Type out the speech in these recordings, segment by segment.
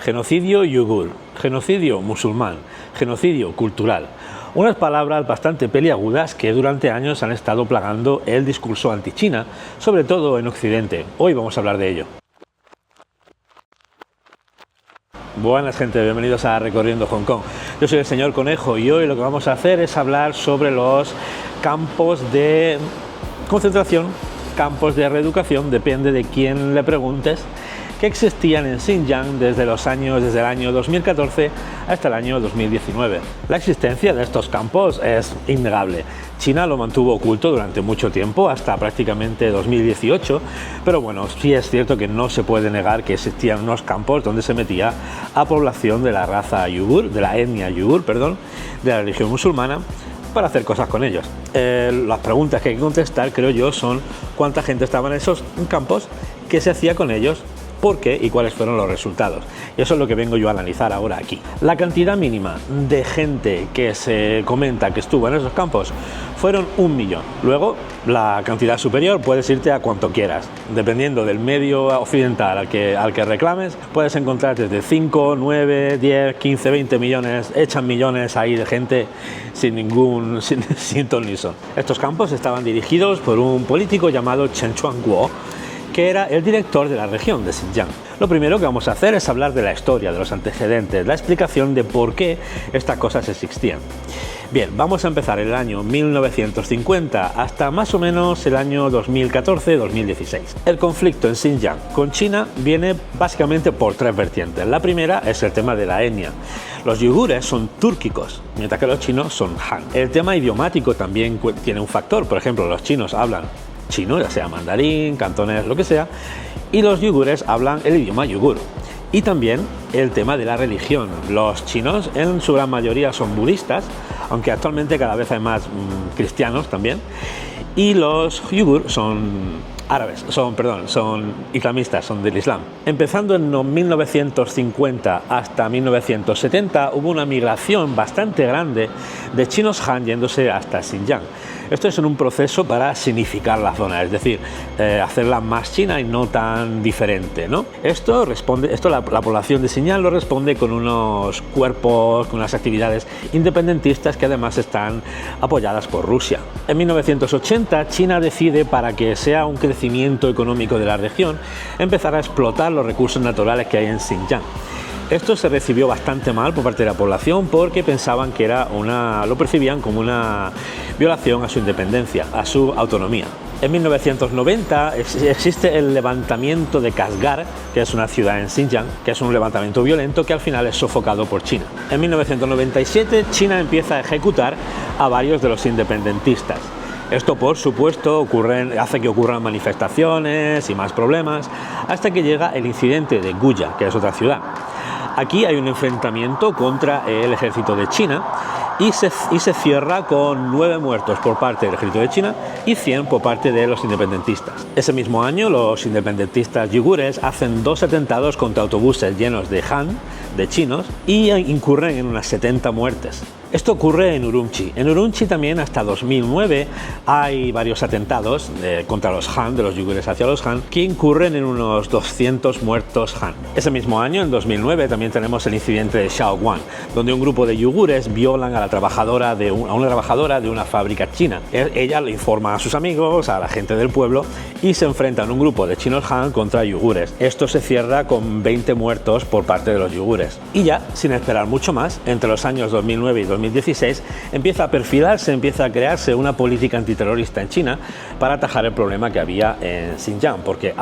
genocidio yugur, genocidio musulmán, genocidio cultural. Unas palabras bastante peliagudas que durante años han estado plagando el discurso anti-China, sobre todo en Occidente. Hoy vamos a hablar de ello. Buenas gente, bienvenidos a Recorriendo Hong Kong. Yo soy el señor Conejo y hoy lo que vamos a hacer es hablar sobre los campos de concentración, campos de reeducación, depende de quién le preguntes, que existían en Xinjiang desde el año 2014 hasta el año 2019. La existencia de estos campos es innegable. China lo mantuvo oculto durante mucho tiempo, hasta prácticamente 2018, pero bueno, sí es cierto que no se puede negar que existían unos campos donde se metía a población de la raza yugur, de la etnia yugur, perdón, de la religión musulmana, para hacer cosas con ellos. Las preguntas que hay que contestar, creo yo, son cuánta gente estaba en esos campos, qué se hacía con ellos, por qué y cuáles fueron los resultados. Y eso es lo que vengo yo a analizar ahora aquí. La cantidad mínima de gente que se comenta que estuvo en esos campos fueron 1 millón. Luego, la cantidad superior puedes irte a cuanto quieras. Dependiendo del medio occidental al que reclames, puedes encontrar desde 5, 9, 10, 15, 20 millones, echan millones ahí de gente sin ton ni son. Estos campos estaban dirigidos por un político llamado Chen Quanguo, que era el director de la región de Xinjiang. Lo primero que vamos a hacer es hablar de la historia, de los antecedentes, la explicación de por qué estas cosas existían. Bien, vamos a empezar el año 1950 hasta más o menos el año 2014-2016. El conflicto en Xinjiang con China viene básicamente por 3 vertientes. La primera es el tema de la etnia. Los yugures son túrquicos, mientras que los chinos son Han. El tema idiomático también tiene un factor. Por ejemplo, los chinos hablan chino, ya sea mandarín, cantonés, lo que sea, y los yugures hablan el idioma yugur. Y también el tema de la religión. Los chinos en su gran mayoría son budistas, aunque actualmente cada vez hay más cristianos también, y los yugur son árabes, son islamistas, son del Islam. Empezando en 1950 hasta 1970 hubo una migración bastante grande de chinos Han yéndose hasta Xinjiang. Esto es en un proceso para significar la zona, es decir, hacerla más china y no tan diferente, ¿no? La población de Xinjiang lo responde con unos cuerpos, con unas actividades independentistas que además están apoyadas por Rusia. En 1980 China decide, para que sea un crecimiento económico de la región, empezar a explotar los recursos naturales que hay en Xinjiang. Esto se recibió bastante mal por parte de la población porque pensaban que lo percibían como una violación a su independencia, a su autonomía. En 1990 existe el levantamiento de Kashgar, que es una ciudad en Xinjiang, que es un levantamiento violento que al final es sofocado por China. En 1997 China empieza a ejecutar a varios de los independentistas. Esto, por supuesto, hace que ocurran manifestaciones y más problemas, hasta que llega el incidente de Guya, que es otra ciudad. Aquí hay un enfrentamiento contra el ejército de China y se cierra con 9 muertos por parte del ejército de China y 100 por parte de los independentistas. Ese mismo año los independentistas yugures hacen 2 atentados contra autobuses llenos de Han, de chinos, y incurren en unas 70 muertes. Esto ocurre en Urumqi. En Urumqi también hasta 2009 hay varios atentados contra los Han, de los yugures hacia los Han, que incurren en unos 200 muertos Han. Ese mismo año, en 2009, también tenemos el incidente de Shaoguan, donde un grupo de yugures violan a una trabajadora de una fábrica china. Ella le informa a sus amigos, a la gente del pueblo, y se enfrentan un grupo de chinos Han contra yugures. Esto se cierra con 20 muertos por parte de los yugures. Y ya, sin esperar mucho más, entre los años 2009 y 2016 empieza a perfilarse, empieza a crearse una política antiterrorista en China para atajar el problema que había en Xinjiang, porque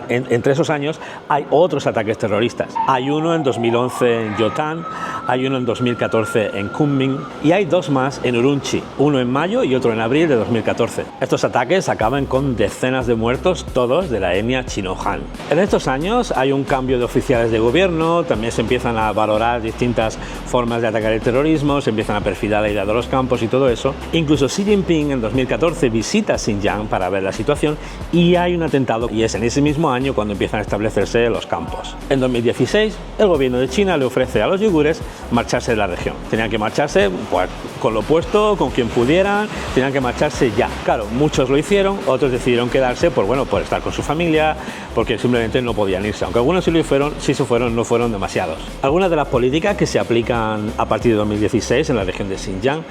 entre esos años hay otros ataques terroristas. Hay uno en 2011 en Yotan, hay uno en 2014 en Kunming y hay 2 más en Urumqi, uno en mayo y otro en abril de 2014. Estos ataques acaban con decenas de muertos, todos de la etnia chino-Han. En estos años hay un cambio de oficiales de gobierno, también se empiezan a valorar distintas formas de atacar el terrorismo, se empieza empiezan a perfilar la idea de los campos y todo eso. Incluso Xi Jinping en 2014 visita Xinjiang para ver la situación y hay un atentado, y es en ese mismo año cuando empiezan a establecerse los campos. En 2016 el gobierno de China le ofrece a los uigures marcharse de la región. Tenían que marcharse pues, con lo puesto, con quien pudieran, tenían que marcharse ya. Claro, muchos lo hicieron, otros decidieron quedarse por estar con su familia, porque simplemente no podían irse, aunque algunos sí se fueron, no fueron demasiados. Algunas de las políticas que se aplican a partir de 2016 en la región de Xinjiang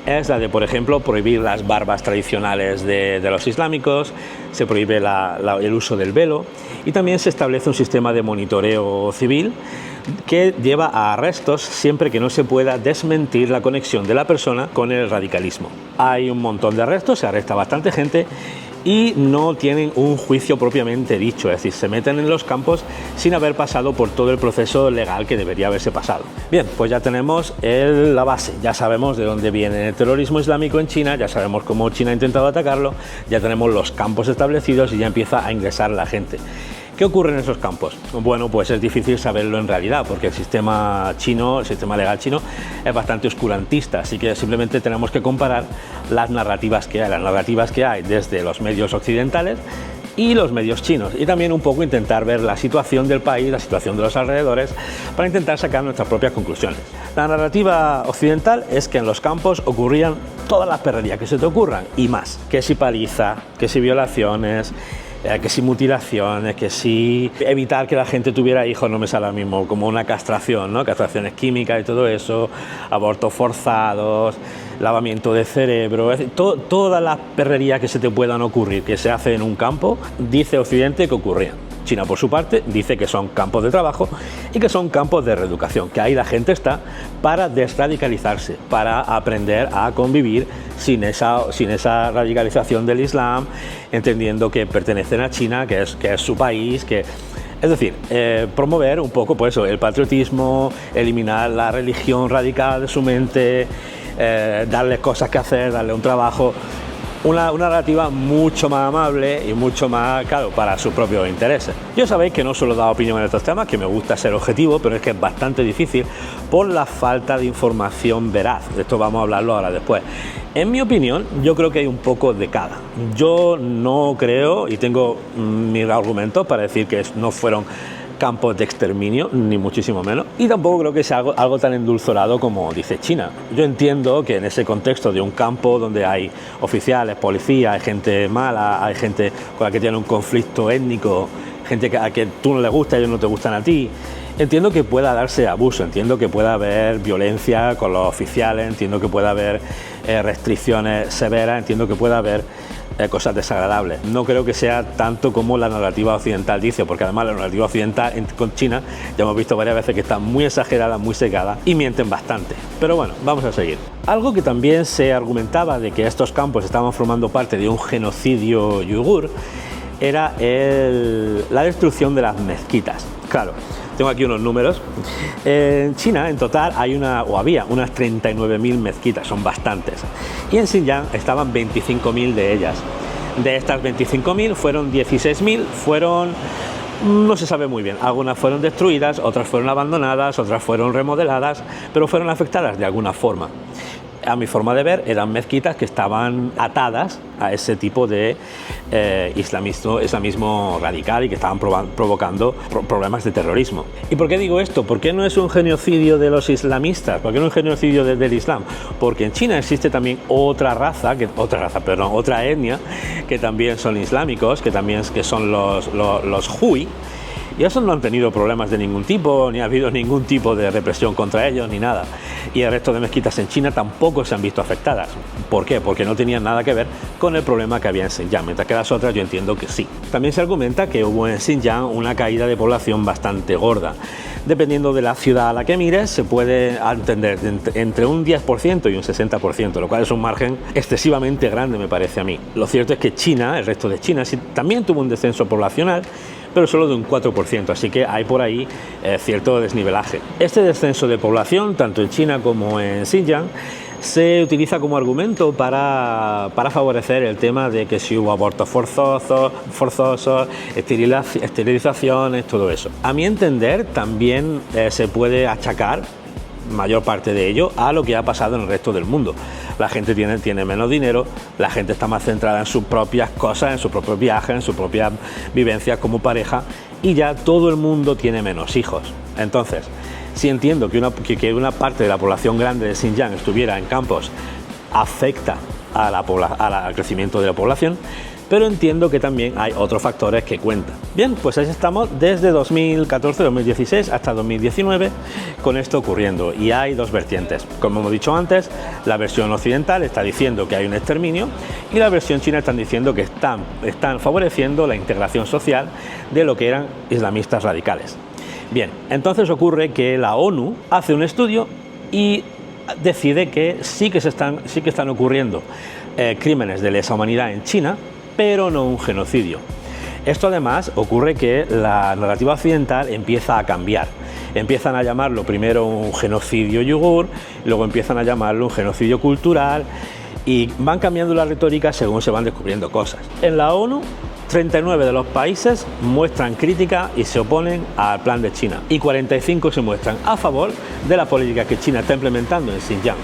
es la de, por ejemplo, prohibir las barbas tradicionales de los islámicos, se prohíbe el uso del velo y también se establece un sistema de monitoreo civil que lleva a arrestos siempre que no se pueda desmentir la conexión de la persona con el radicalismo. Hay un montón de arrestos, se arresta bastante gente y no tienen un juicio propiamente dicho, es decir, se meten en los campos sin haber pasado por todo el proceso legal que debería haberse pasado. Bien, pues ya tenemos la base, ya sabemos de dónde viene el terrorismo islámico en China, ya sabemos cómo China ha intentado atacarlo, ya tenemos los campos establecidos y ya empieza a ingresar la gente. ¿Qué ocurre en esos campos? Bueno, pues es difícil saberlo en realidad, porque el sistema legal chino es bastante oscurantista, así que simplemente tenemos que comparar las narrativas que hay desde los medios occidentales y los medios chinos, y también un poco intentar ver la situación del país, la situación de los alrededores, para intentar sacar nuestras propias conclusiones. La narrativa occidental es que en los campos ocurrían todas las perrerías que se te ocurran, y más, que si paliza, que si violaciones, que si mutilaciones, que si evitar que la gente tuviera hijos, no me sale ahora mismo, como una castración, ¿no? Castraciones químicas y todo eso, abortos forzados, lavamiento de cerebro, es decir, todas las perrerías que se te puedan ocurrir que se hace en un campo, dice Occidente que ocurrían. China, por su parte, dice que son campos de trabajo y que son campos de reeducación, que ahí la gente está para desradicalizarse, para aprender a convivir sin esa radicalización del Islam, entendiendo que pertenecen a China, que es su país, es decir, promover un poco pues, el patriotismo, eliminar la religión radical de su mente, darles cosas que hacer, darle un trabajo. Una narrativa mucho más amable y mucho más, claro, para sus propios intereses. Yo sabéis que no suelo dar opinión en estos temas, que me gusta ser objetivo, pero es que es bastante difícil por la falta de información veraz. De esto vamos a hablarlo ahora después. En mi opinión, yo creo que hay un poco de cada. Yo no creo, y tengo mis argumentos para decir que no fueron campos de exterminio, ni muchísimo menos, y tampoco creo que sea algo tan endulzorado como dice China. Yo entiendo que en ese contexto de un campo donde hay oficiales, policías, hay gente mala, hay gente con la que tiene un conflicto étnico, gente a que tú no le gusta y ellos no te gustan a ti, entiendo que pueda darse abuso, entiendo que pueda haber violencia con los oficiales, entiendo que pueda haber restricciones severas, entiendo que pueda haber cosas desagradables. No creo que sea tanto como la narrativa occidental dice, porque además la narrativa occidental con China ya hemos visto varias veces que está muy exagerada, muy secada y mienten bastante. Pero bueno, vamos a seguir. Algo que también se argumentaba de que estos campos estaban formando parte de un genocidio uigur era la destrucción de las mezquitas. Claro, tengo aquí unos números. En China, en total, había unas 39.000 mezquitas, son bastantes. Y en Xinjiang estaban 25.000 de ellas. De estas 25.000, fueron 16.000, no se sabe muy bien. Algunas fueron destruidas, otras fueron abandonadas, otras fueron remodeladas, pero fueron afectadas de alguna forma. A mi forma de ver, eran mezquitas que estaban atadas a ese tipo de islamismo radical y que estaban provocando problemas de terrorismo. ¿Y por qué digo esto? ¿Por qué no es un genocidio de los islamistas? ¿Por qué no es un genocidio del Islam? Porque en China existe también otra etnia, que también son islámicos, que son los Hui. Y esos no han tenido problemas de ningún tipo, ni ha habido ningún tipo de represión contra ellos, ni nada. Y el resto de mezquitas en China tampoco se han visto afectadas. ¿Por qué? Porque no tenían nada que ver con el problema que había en Xinjiang, mientras que las otras yo entiendo que sí. También se argumenta que hubo en Xinjiang una caída de población bastante gorda. Dependiendo de la ciudad a la que mires, se puede entender entre un 10% y un 60%, lo cual es un margen excesivamente grande, me parece a mí. Lo cierto es que China, el resto de China, sí, también tuvo un descenso poblacional, pero solo de un 4%, así que hay por ahí cierto desnivelaje. Este descenso de población, tanto en China como en Xinjiang, se utiliza como argumento para favorecer el tema de que si hubo abortos forzosos, esterilizaciones, todo eso. A mi entender, también se puede achacar mayor parte de ello, a lo que ha pasado en el resto del mundo. La gente tiene menos dinero, la gente está más centrada en sus propias cosas, en sus propios viajes, en sus propias vivencias como pareja, y ya todo el mundo tiene menos hijos. Entonces, si entiendo que una parte de la población grande de Xinjiang estuviera en campos, afecta al crecimiento de la población, pero entiendo que también hay otros factores que cuentan. Bien, pues ahí estamos desde 2014-2016 hasta 2019 con esto ocurriendo, y hay dos vertientes. Como hemos dicho antes, la versión occidental está diciendo que hay un exterminio, y la versión china están diciendo que están favoreciendo la integración social de lo que eran islamistas radicales. Bien, entonces ocurre que la ONU hace un estudio y decide que sí que están ocurriendo crímenes de lesa humanidad en China, pero no un genocidio. Esto además ocurre que la narrativa occidental empieza a cambiar. Empiezan a llamarlo primero un genocidio yugur, luego empiezan a llamarlo un genocidio cultural, y van cambiando la retórica según se van descubriendo cosas. En la ONU, 39 de los países muestran crítica y se oponen al plan de China, y 45 se muestran a favor de la política que China está implementando en Xinjiang.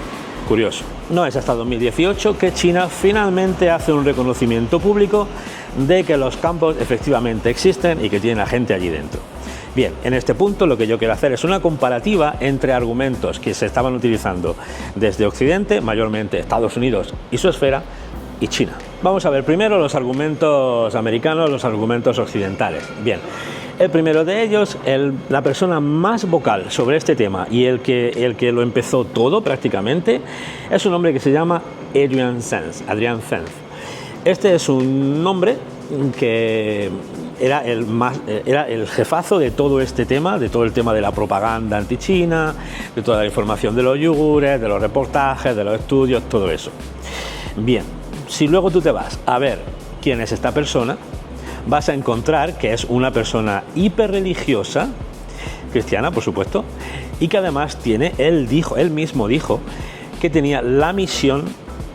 Curioso. No es hasta 2018 que China finalmente hace un reconocimiento público de que los campos efectivamente existen y que tienen a gente allí dentro. Bien, en este punto lo que yo quiero hacer es una comparativa entre argumentos que se estaban utilizando desde Occidente, mayormente Estados Unidos y su esfera, y China. Vamos a ver primero los argumentos americanos, los argumentos occidentales. Bien, el primero de ellos, la persona más vocal sobre este tema y el que lo empezó todo prácticamente, es un hombre que se llama Adrian Zenz. Este es un hombre que era el jefazo de todo este tema, de todo el tema de la propaganda anti-China, de toda la información de los yugures, de los reportajes, de los estudios, todo eso. Bien, si luego tú te vas a ver quién es esta persona, vas a encontrar que es una persona hiperreligiosa, cristiana por supuesto, y que además él mismo dijo que tenía la misión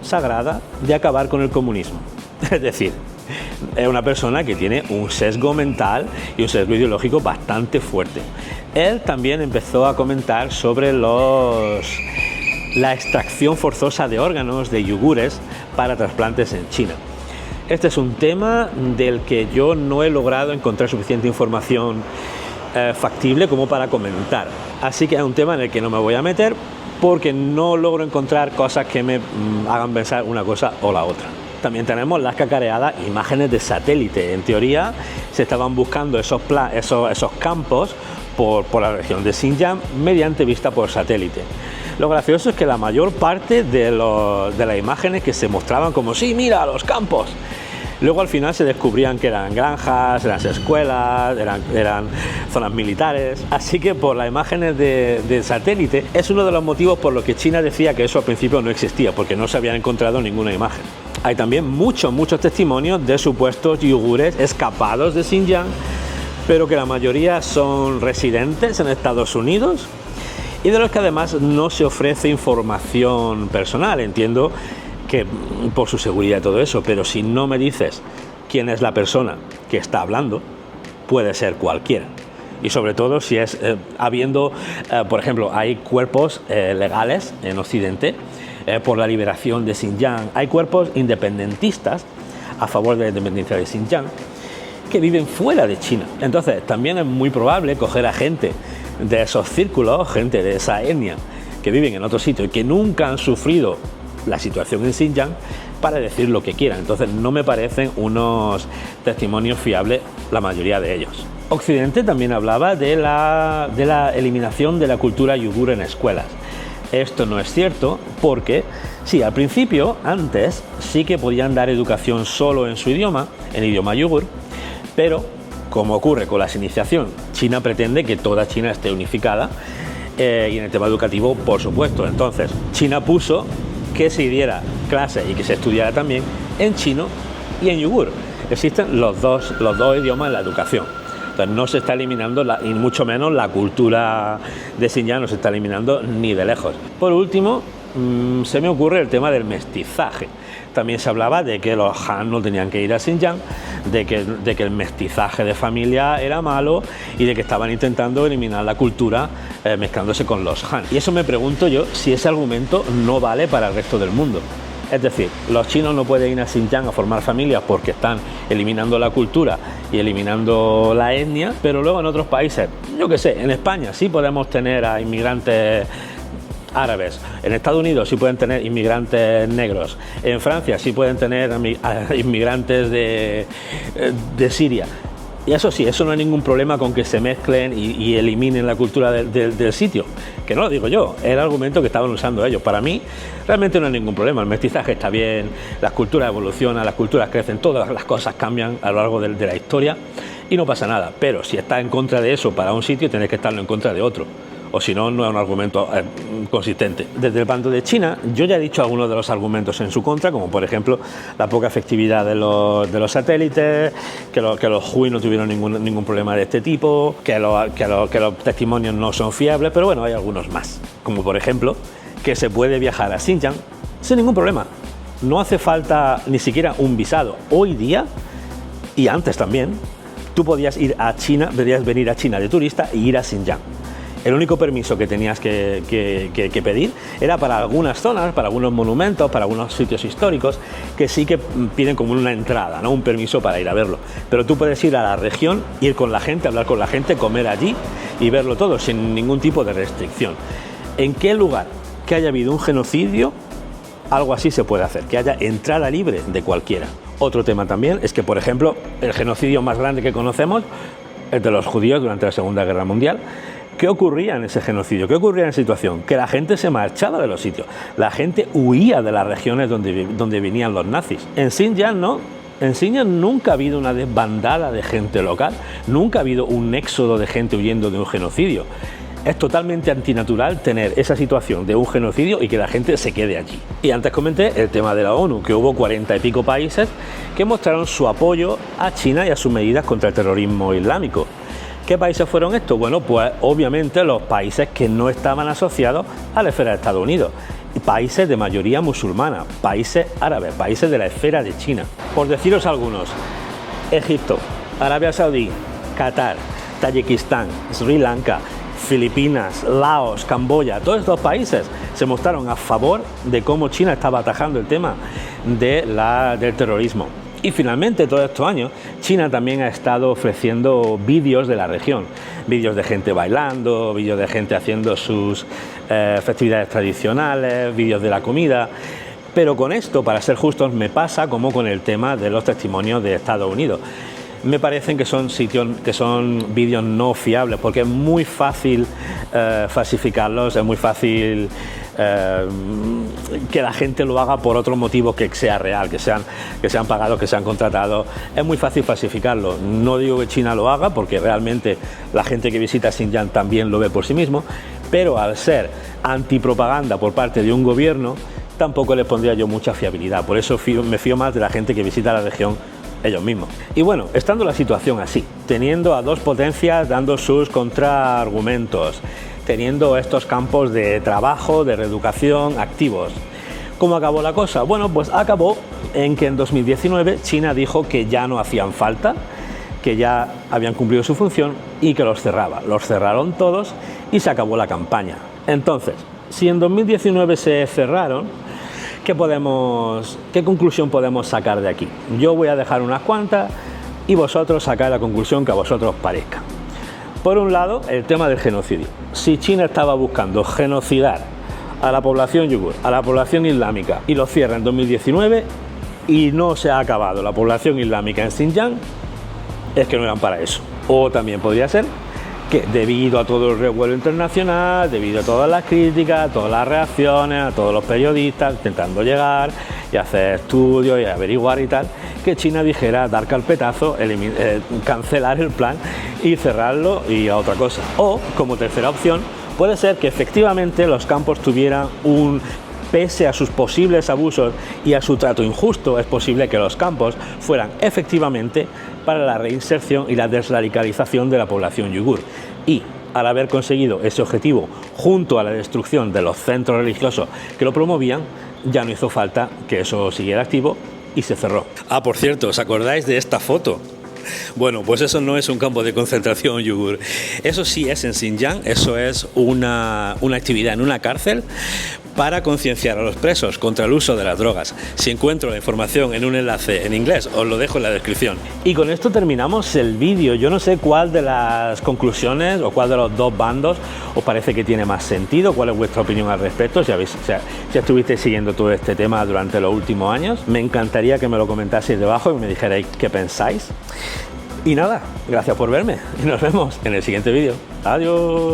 sagrada de acabar con el comunismo. Es decir, es una persona que tiene un sesgo mental y un sesgo ideológico bastante fuerte. Él también empezó a comentar sobre la extracción forzosa de órganos de yugures para trasplantes en China. Este es un tema del que yo no he logrado encontrar suficiente información factible como para comentar. Así que es un tema en el que no me voy a meter porque no logro encontrar cosas que me hagan pensar una cosa o la otra. También tenemos las cacareadas imágenes de satélite. En teoría se estaban buscando esos campos por la región de Xinjiang mediante vista por satélite. Lo gracioso es que la mayor parte de las imágenes que se mostraban como sí, mira los campos, luego al final se descubrían que eran granjas, eran escuelas, eran zonas militares. Así que por las imágenes de satélite es uno de los motivos por los que China decía que eso al principio no existía, porque no se habían encontrado ninguna imagen. Hay también muchos testimonios de supuestos yugures escapados de Xinjiang, pero que la mayoría son residentes en Estados Unidos, y de los que además no se ofrece información personal. Entiendo que por su seguridad y todo eso, pero si no me dices quién es la persona que está hablando, puede ser cualquiera. Y sobre todo si es por ejemplo, hay cuerpos legales en Occidente por la liberación de Xinjiang, hay cuerpos independentistas a favor de la independencia de Xinjiang que viven fuera de China. Entonces también es muy probable coger a gente de esos círculos, gente de esa etnia que viven en otro sitio y que nunca han sufrido la situación en Xinjiang para decir lo que quieran. Entonces no me parecen unos testimonios fiables la mayoría de ellos. Occidente también hablaba de la eliminación de la cultura yugur en escuelas. Esto no es cierto porque sí, al principio, antes, sí que podían dar educación solo en su idioma, en idioma yugur, pero como ocurre con las iniciación, China pretende que toda China esté unificada y en el tema educativo, por supuesto. Entonces, China puso que se diera clase y que se estudiara también en chino y en yugur. Existen los dos idiomas en la educación. Entonces, no se está eliminando, y mucho menos la cultura de Xinjiang no se está eliminando ni de lejos. Por último, se me ocurre el tema del mestizaje. también se hablaba de que los Han no tenían que ir a Xinjiang, de que el mestizaje de familia era malo y de que estaban intentando eliminar la cultura mezclándose con los Han. Y eso me pregunto yo si ese argumento no vale para el resto del mundo. Es decir, los chinos no pueden ir a Xinjiang a formar familias porque están eliminando la cultura y eliminando la etnia, pero luego en otros países, yo qué sé, en España sí podemos tener a inmigrantes árabes, en Estados Unidos sí pueden tener inmigrantes negros, en Francia sí pueden tener inmigrantes de Siria. Y eso sí, eso no hay ningún problema con que se mezclen y eliminen la cultura del sitio, que no lo digo yo, es el argumento que estaban usando ellos. Para mí realmente no hay ningún problema, el mestizaje está bien, las culturas evolucionan, las culturas crecen, todas las cosas cambian a lo largo de la historia y no pasa nada, pero si estás en contra de eso para un sitio, tienes que estarlo en contra de otro. O si no, no es un argumento consistente. Desde el bando de China, yo ya he dicho algunos de los argumentos en su contra, como por ejemplo la poca efectividad de los satélites, que los Hui no tuvieron ningún problema de este tipo, que los testimonios no son fiables, pero bueno, hay algunos más. Como por ejemplo, que se puede viajar a Xinjiang sin ningún problema. No hace falta ni siquiera un visado. Hoy día, y antes también, tú podías ir a China, podías venir a China de turista e ir a Xinjiang. El único permiso que tenías que pedir era para algunas zonas, para algunos monumentos, para algunos sitios históricos, que sí que piden como una entrada, ¿no? Un permiso para ir a verlo. Pero tú puedes ir a la región, ir con la gente, hablar con la gente, comer allí y verlo todo sin ningún tipo de restricción. ¿En qué lugar que haya habido un genocidio, algo así se puede hacer? Que haya entrada libre de cualquiera. Otro tema también es que, por ejemplo, el genocidio más grande que conocemos es de los judíos durante la Segunda Guerra Mundial. ¿Qué ocurría en ese genocidio? ¿Qué ocurría en esa situación? Que la gente se marchaba de los sitios, la gente huía de las regiones donde venían los nazis. En Xinjiang no, en Xinjiang nunca ha habido una desbandada de gente local, nunca ha habido un éxodo de gente huyendo de un genocidio. Es totalmente antinatural tener esa situación de un genocidio y que la gente se quede allí. Y antes comenté el tema de la ONU, que hubo 40 y pico países que mostraron su apoyo a China y a sus medidas contra el terrorismo islámico. ¿Qué países fueron estos? Bueno, pues obviamente los países que no estaban asociados a la esfera de Estados Unidos. Países de mayoría musulmana, países árabes, países de la esfera de China. Por deciros algunos: Egipto, Arabia Saudí, Qatar, Tayikistán, Sri Lanka, Filipinas, Laos, Camboya. Todos estos países se mostraron a favor de cómo China estaba atajando el tema del terrorismo. Y finalmente, todos estos años, China también ha estado ofreciendo vídeos de la región, vídeos de gente bailando, vídeos de gente haciendo sus festividades tradicionales, vídeos de la comida. Pero con esto, para ser justos, me pasa como con el tema de los testimonios de Estados Unidos. Me parecen que son vídeos no fiables, porque es muy fácil falsificarlos, es muy fácil que la gente lo haga por otros motivos que sea real, que sean pagados, que sean contratados. Es muy fácil falsificarlo. No digo que China lo haga, porque realmente la gente que visita Xinjiang también lo ve por sí mismo, pero al ser antipropaganda por parte de un gobierno, tampoco les pondría yo mucha fiabilidad. Por eso me fío más de la gente que visita la región ellos mismos. Y bueno, estando la situación así, teniendo a dos potencias dando sus contraargumentos, teniendo estos campos de trabajo, de reeducación activos, ¿cómo acabó la cosa? Bueno, pues acabó en que en 2019 China dijo que ya no hacían falta, que ya habían cumplido su función y que los cerraba. Los cerraron todos y se acabó la campaña. Entonces, si en 2019 se cerraron, ¿qué conclusión podemos sacar de aquí? Yo voy a dejar unas cuantas y vosotros sacad la conclusión que a vosotros parezca. Por un lado, el tema del genocidio. Si China estaba buscando genocidar a la población yugur, a la población islámica, y lo cierra en 2019 y no se ha acabado la población islámica en Xinjiang, es que no eran para eso. O también podría ser que debido a todo el revuelo internacional, debido a todas las críticas, a todas las reacciones, a todos los periodistas intentando llegar y hacer estudios y averiguar y tal, que China dijera dar carpetazo, cancelar el plan y cerrarlo y a otra cosa. O, como tercera opción, puede ser que efectivamente los campos tuvieran pese a sus posibles abusos y a su trato injusto, es posible que los campos fueran efectivamente para la reinserción y la desradicalización de la población yugur. Y al haber conseguido ese objetivo junto a la destrucción de los centros religiosos que lo promovían, ya no hizo falta que eso siguiera activo y se cerró. Ah, por cierto, ¿os acordáis de esta foto? Bueno, pues eso no es un campo de concentración, Yugur. Eso sí es en Xinjiang, eso es una actividad en una cárcel para concienciar a los presos contra el uso de las drogas. Si encuentro la información en un enlace en inglés, os lo dejo en la descripción. Y con esto terminamos el vídeo. Yo no sé cuál de las conclusiones o cuál de los dos bandos os parece que tiene más sentido, cuál es vuestra opinión al respecto, si estuvisteis siguiendo todo este tema durante los últimos años. Me encantaría que me lo comentaseis debajo y me dijerais qué pensáis. Y nada, gracias por verme y nos vemos en el siguiente vídeo. Adiós.